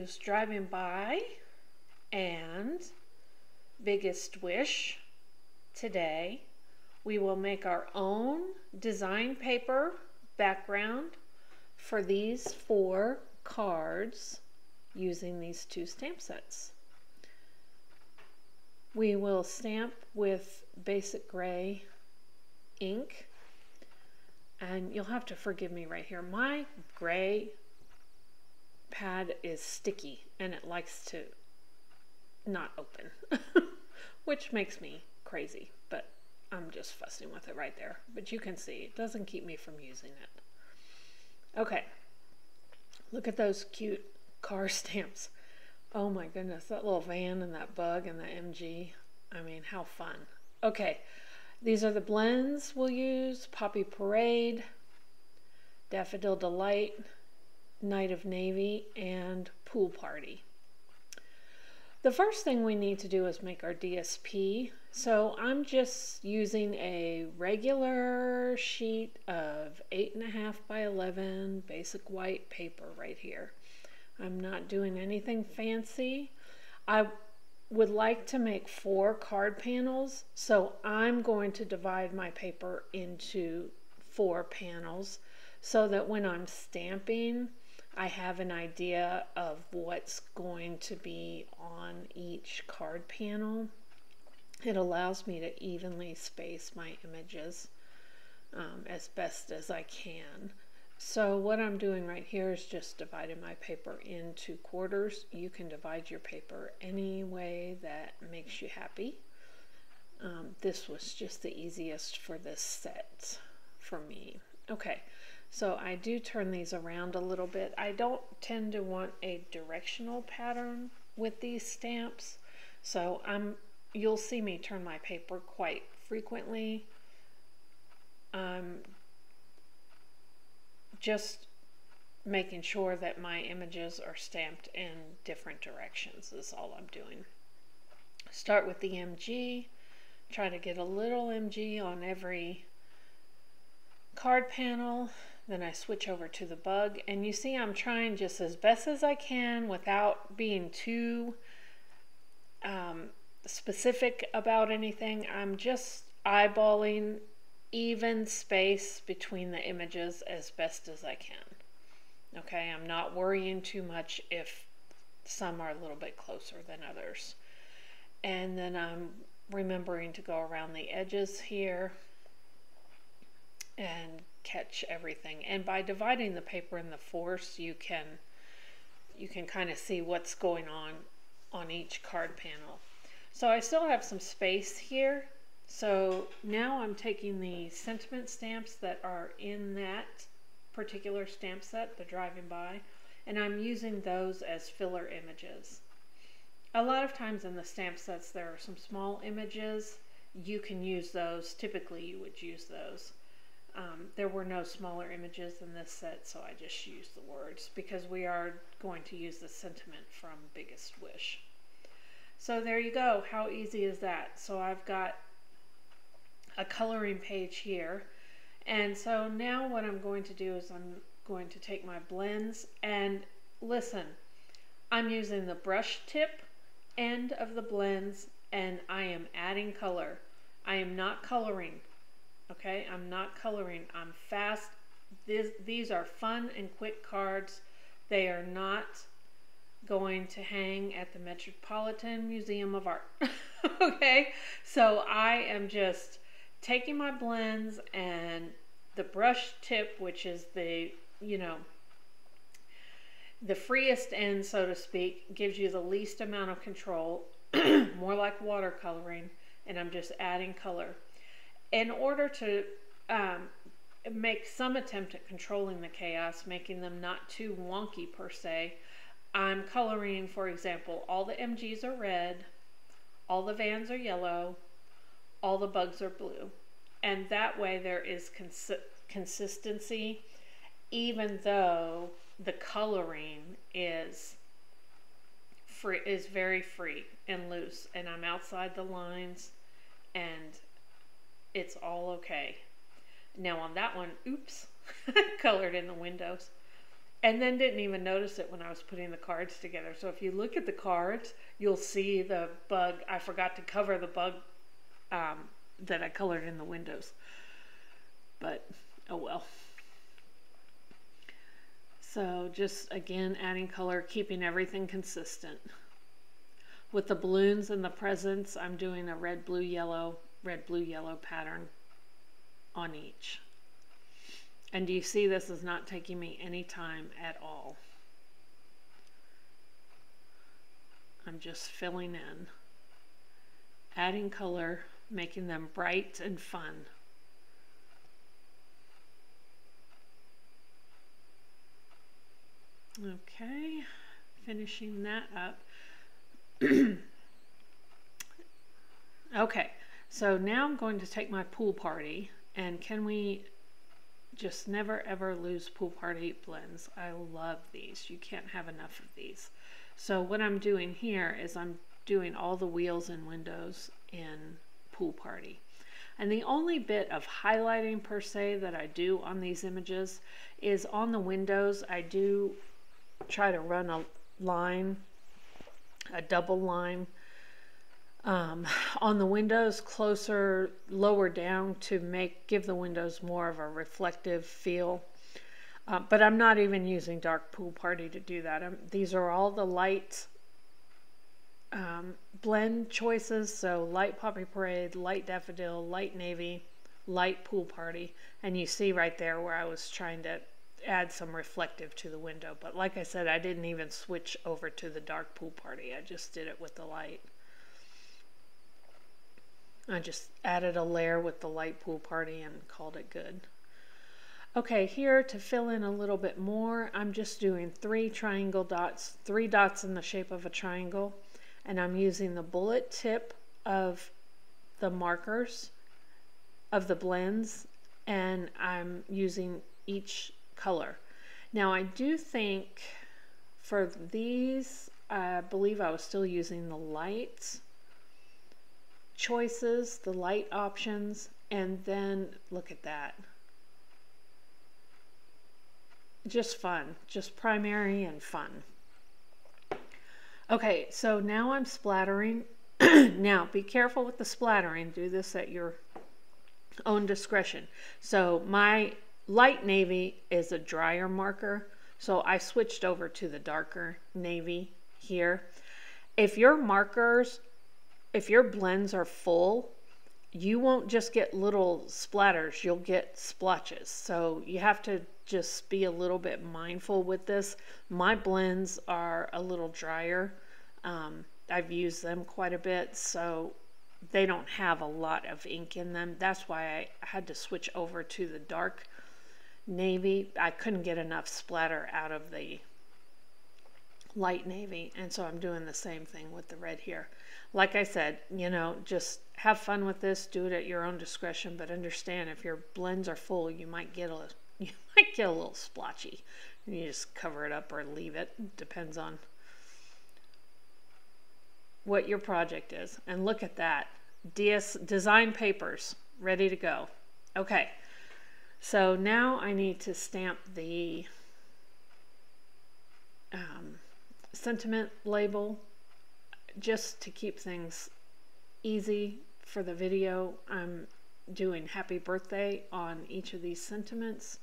use Driving By and Biggest Wish today. We will make our own design paper background for these 4 cards using these 2 stamp sets. We will stamp with basic gray ink, and you'll have to forgive me right here. My gray pad is sticky and it likes to not open, which makes me crazy, but I'm just fussing with it right there. But you can see it doesn't keep me from using it. Okay, look at those cute car stamps. Oh my goodness, that little van and that bug and the MG. I mean, how fun. Okay, these are the blends we'll use: Poppy Parade, Daffodil Delight, Night of Navy, and Pool Party. The first thing we need to do is make our DSP. So I'm just using a regular sheet of 8.5 by 11 basic white paper right here. I'm not doing anything fancy. I would like to make 4 card panels, so I'm going to divide my paper into 4 panels so that when I'm stamping, I have an idea of what's going to be on each card panel. It allows me to evenly space my images as best as I can. So what I'm doing right here is just dividing my paper into quarters. You can divide your paper any way that makes you happy. This was just the easiest for this set for me. Okay, so I do turn these around a little bit. I don't tend to want a directional pattern with these stamps, so you'll see me turn my paper quite frequently. Just making sure that my images are stamped in different directions is all I'm doing. Start with the MG, try to get a little MG on every card panel, then I switch over to the bug, and you see I'm trying just as best as I can without being too specific about anything. I'm just eyeballing even space between the images as best as I can. Okay, I'm not worrying too much if some are a little bit closer than others. And then I'm remembering to go around the edges here and catch everything. And by dividing the paper in the fours, you can kind of see what's going on each card panel. So I still have some space here. So now I'm taking the sentiment stamps that are in that particular stamp set, the Driving By, and I'm using those as filler images. A lot of times in the stamp sets there are some small images. You can use those. Typically you would use those. There were no smaller images in this set, so I just used the words because we are going to use the sentiment from Biggest Wish. So there you go. How easy is that? So I've got a coloring page here, and so now what I'm going to do is I'm going to take my blends, and listen, I'm using the brush tip end of the blends and I am adding color. I am not coloring. Okay, I'm not coloring. I'm fast. These are fun and quick cards. They are not going to hang at the Metropolitan Museum of Art. Okay, so I am just taking my blends, and the brush tip, which is the, the freest end, so to speak, gives you the least amount of control, more like watercoloring, and I'm just adding color. In order to make some attempt at controlling the chaos, making them not too wonky per se, I'm coloring, for example, all the MGs are red, all the vans are yellow, all the bugs are blue. And that way there is consistency, even though the coloring is very free and loose, and I'm outside the lines, and it's all okay. Now on that one, oops, colored in the windows. and then didn't even notice it when I was putting the cards together. So if you look at the cards, you'll see the bug. I forgot to cover the bug that I colored in the windows. But, oh well. So just, again, adding color, keeping everything consistent. With the balloons and the presents, I'm doing a red, blue, yellow pattern on each. And do you see this is not taking me any time at all? I'm just filling in, adding color, making them bright and fun. Okay, finishing that up. Okay, so now I'm going to take my pool party, and can we just never ever lose pool party blends? I love these. You can't have enough of these. So what I'm doing here is I'm doing all the wheels and windows in pool party. And the only bit of highlighting per se that I do on these images is on the windows. I do try to run a line, a double line on the windows, closer, lower down, to give the windows more of a reflective feel. But I'm not even using dark pool party to do that. These are all the light blend choices. So light poppy parade, light daffodil, light navy, light pool party. And you see right there where I was trying to add some reflective to the window. But like I said, I didn't even switch over to the dark pool party. I just did it with the light. I just added a layer with the light pool party and called it good. Okay, here to fill in a little bit more, I'm just doing 3 triangle dots, 3 dots in the shape of a triangle, and I'm using the bullet tip of the markers of the blends, and I'm using each color. Now I do think for these, I believe I was still using the lights choices, the light options, and then look at that. Just fun, just primary and fun. Okay, so now I'm splattering. Now be careful with the splattering. Do this at your own discretion. So my light navy is a drier marker, so I switched over to the darker navy here. If your blends are full, you won't just get little splatters, you'll get splotches. So you have to just be a little bit mindful with this. My blends are a little drier. I've used them quite a bit, so they don't have a lot of ink in them. That's why I had to switch over to the dark navy. I couldn't get enough splatter out of the light navy, and so I'm doing the same thing with the red here. Like I said, you know, just have fun with this, do it at your own discretion, but understand if your blends are full, you might get a little splotchy. You just cover it up or leave it. Depends on what your project is. And look at that. Design papers ready to go. Okay, so now I need to stamp the sentiment label just to keep things easy for the video. I'm doing happy birthday on each of these sentiments.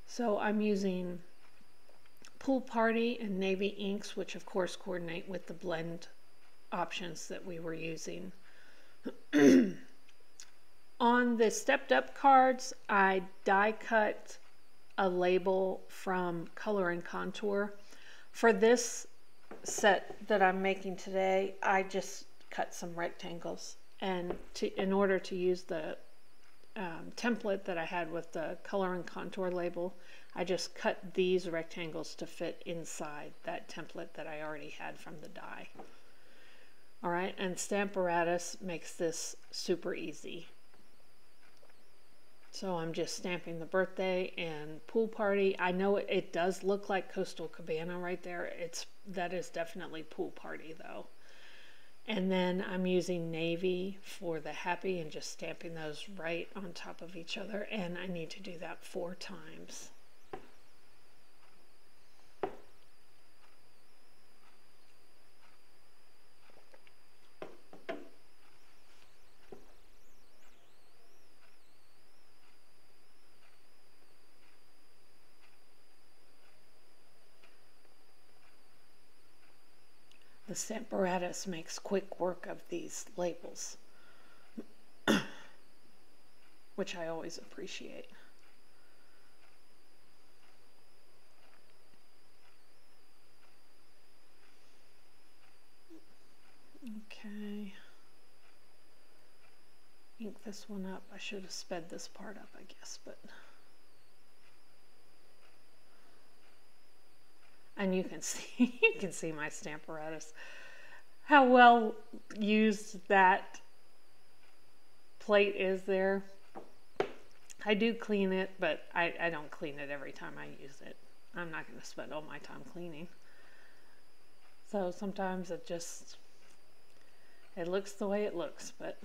So I'm using pool party and navy inks, which of course coordinate with the blend options that we were using. On the stepped up cards, I die cut a label from Color and Contour. For this set that I'm making today, I just cut some rectangles, and in order to use the template that I had with the Color and Contour label, I just cut these rectangles to fit inside that template that I already had from the die. All right, and Stamparatus makes this super easy. So I'm just stamping the birthday and pool party. I know it does look like Coastal Cabana right there. That is definitely pool party though. And then I'm using navy for the happy and just stamping those right on top of each other. And I need to do that 4 times. The Stamparatus makes quick work of these labels, which I always appreciate. Okay. Ink this one up. I should have sped this part up, I guess, but. And you can see my Stamparatus. How well used that plate is there. I do clean it, but I don't clean it every time I use it. I'm not going to spend all my time cleaning. So sometimes it looks the way it looks, but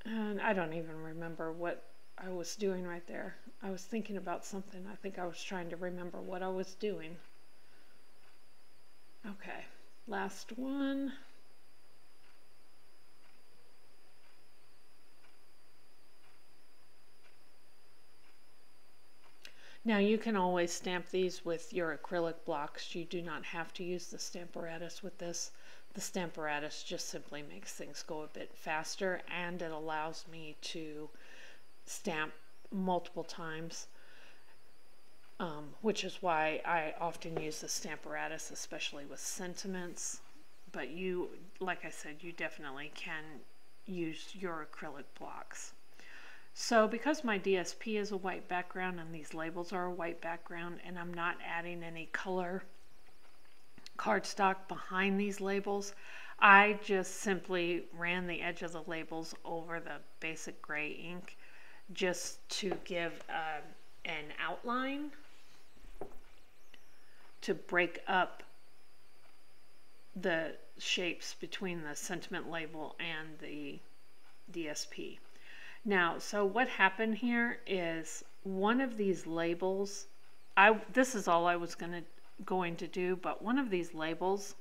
and I don't even remember what I was doing right there. I was thinking about something. I think I was trying to remember what I was doing. Okay, last one. Now you can always stamp these with your acrylic blocks. You do not have to use the Stamparatus with this. The Stamparatus just simply makes things go a bit faster, and it allows me to stamp multiple times, which is why I often use the Stamparatus, especially with sentiments. But you, like I said, you definitely can use your acrylic blocks. So because my DSP is a white background and these labels are a white background, and I'm not adding any color cardstock behind these labels, I just simply ran the edge of the labels over the basic gray ink just to give an outline to break up the shapes between the sentiment label and the DSP. Now, so what happened here is one of these labels, this is all I was going to do, but one of these labels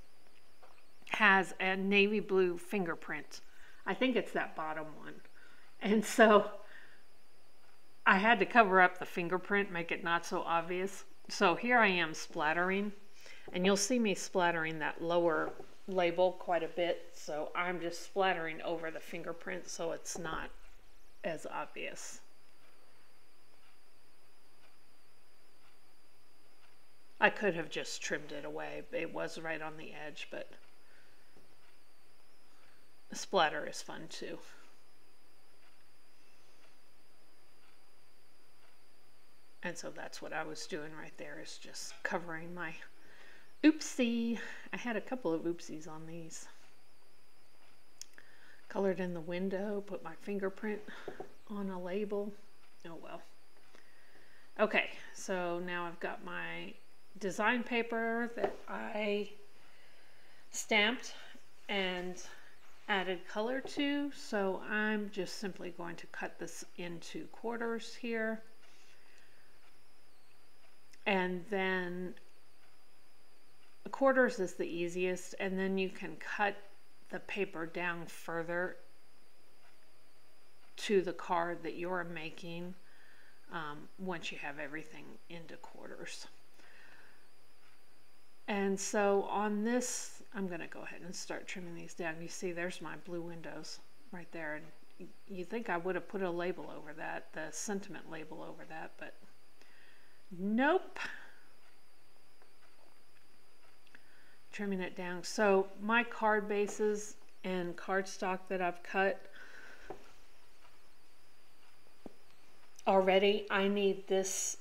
has a navy blue fingerprint. I think it's that bottom one. And so I had to cover up the fingerprint, make it not so obvious. So here I am splattering, and you'll see me splattering that lower label quite a bit. So I'm just splattering over the fingerprint so it's not as obvious. I could have just trimmed it away. It was right on the edge, but the splatter is fun too. And so that's what I was doing right there, is just covering my oopsie. I had a couple of oopsies on these. Colored in the window, put my fingerprint on a label. Oh well. Okay, so now I've got my design paper that I stamped and added color to. So I'm just simply going to cut this into quarters here. And then quarters is the easiest, and then you can cut the paper down further to the card that you're making once you have everything into quarters. And so on this, I'm going to go ahead and start trimming these down. You see there's my blue windows right there, and you think I would have put a label over that, the sentiment label over that, but nope. Trimming it down. So my card bases and cardstock that I've cut already, I need this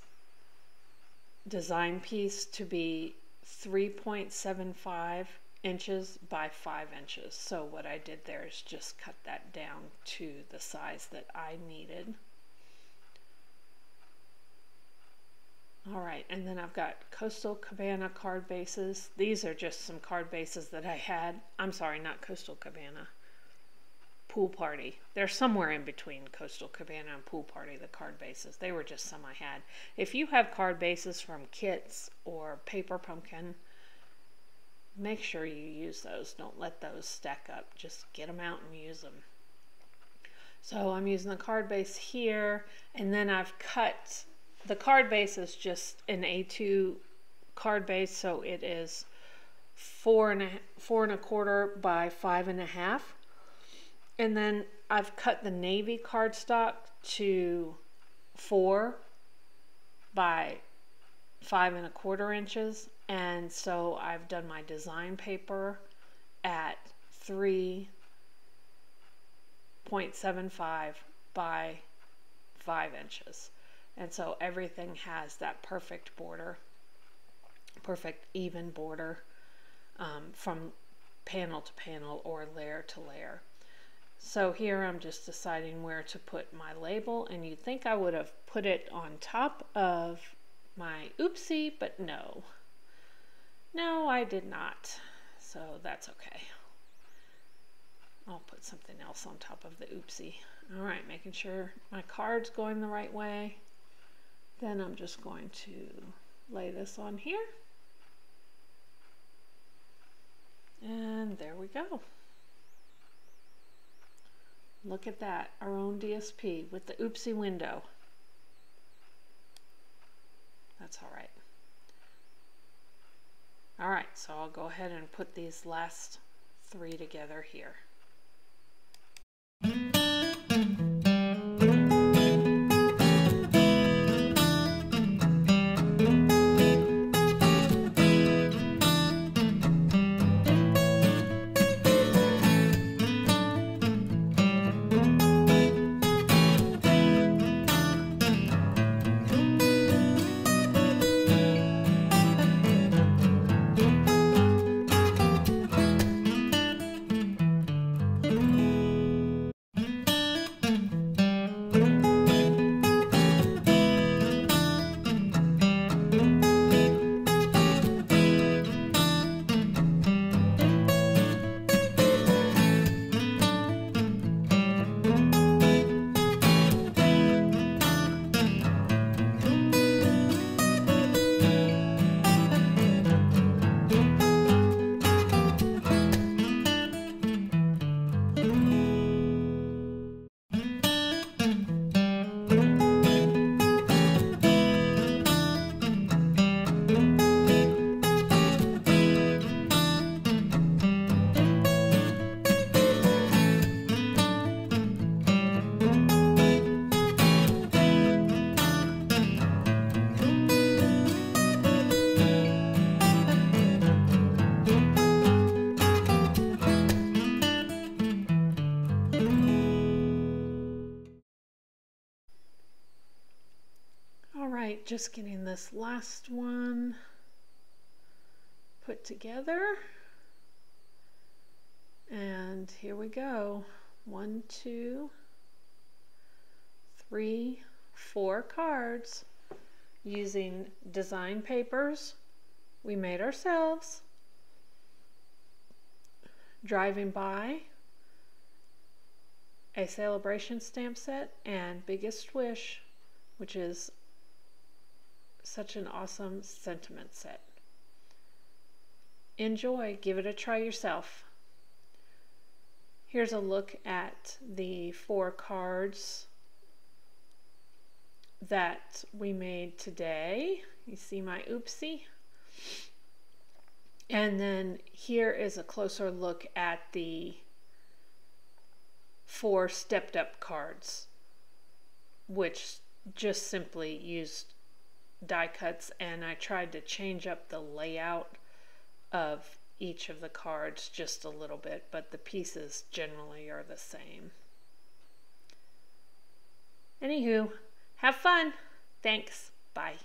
design piece to be 3.75 inches by 5 inches. So what I did there is just cut that down to the size that I needed. All right, and then I've got Coastal Cabana card bases. These are just some card bases that I had. I'm sorry, not Coastal Cabana. Pool Party. They're somewhere in between Coastal Cabana and Pool Party, the card bases. They were just some I had. If you have card bases from Kits or Paper Pumpkin, make sure you use those. Don't let those stack up. Just get them out and use them. So I'm using the card base here, and then I've cut the card base is just an A2 card base, so it is 4.25 by 5.5. And then I've cut the navy cardstock to 4 by 5.25 inches, and so I've done my design paper at 3.75 by 5 inches. And so everything has that perfect border, perfect even border from panel to panel or layer to layer. So here I'm just deciding where to put my label, and you'd think I would have put it on top of my oopsie, but no. No, I did not. So that's okay. I'll put something else on top of the oopsie. All right, making sure my card's going the right way. Then I'm just going to lay this on here. And there we go. Look at that, our own DSP with the oopsie window. That's all right. All right, so I'll go ahead and put these last 3 together here. Just getting this last one put together, and here we go. 1, 2, 3, 4 cards using design papers we made ourselves, Driving By, a celebration stamp set, and Biggest Wish, which is such an awesome sentiment set. Enjoy, give it a try yourself. Here's a look at the 4 cards that we made today. You see my oopsie. And then here is a closer look at the 4 stepped up cards, which just simply used die cuts, and I tried to change up the layout of each of the cards just a little bit, but the pieces generally are the same. Anywho, have fun. Thanks. Bye.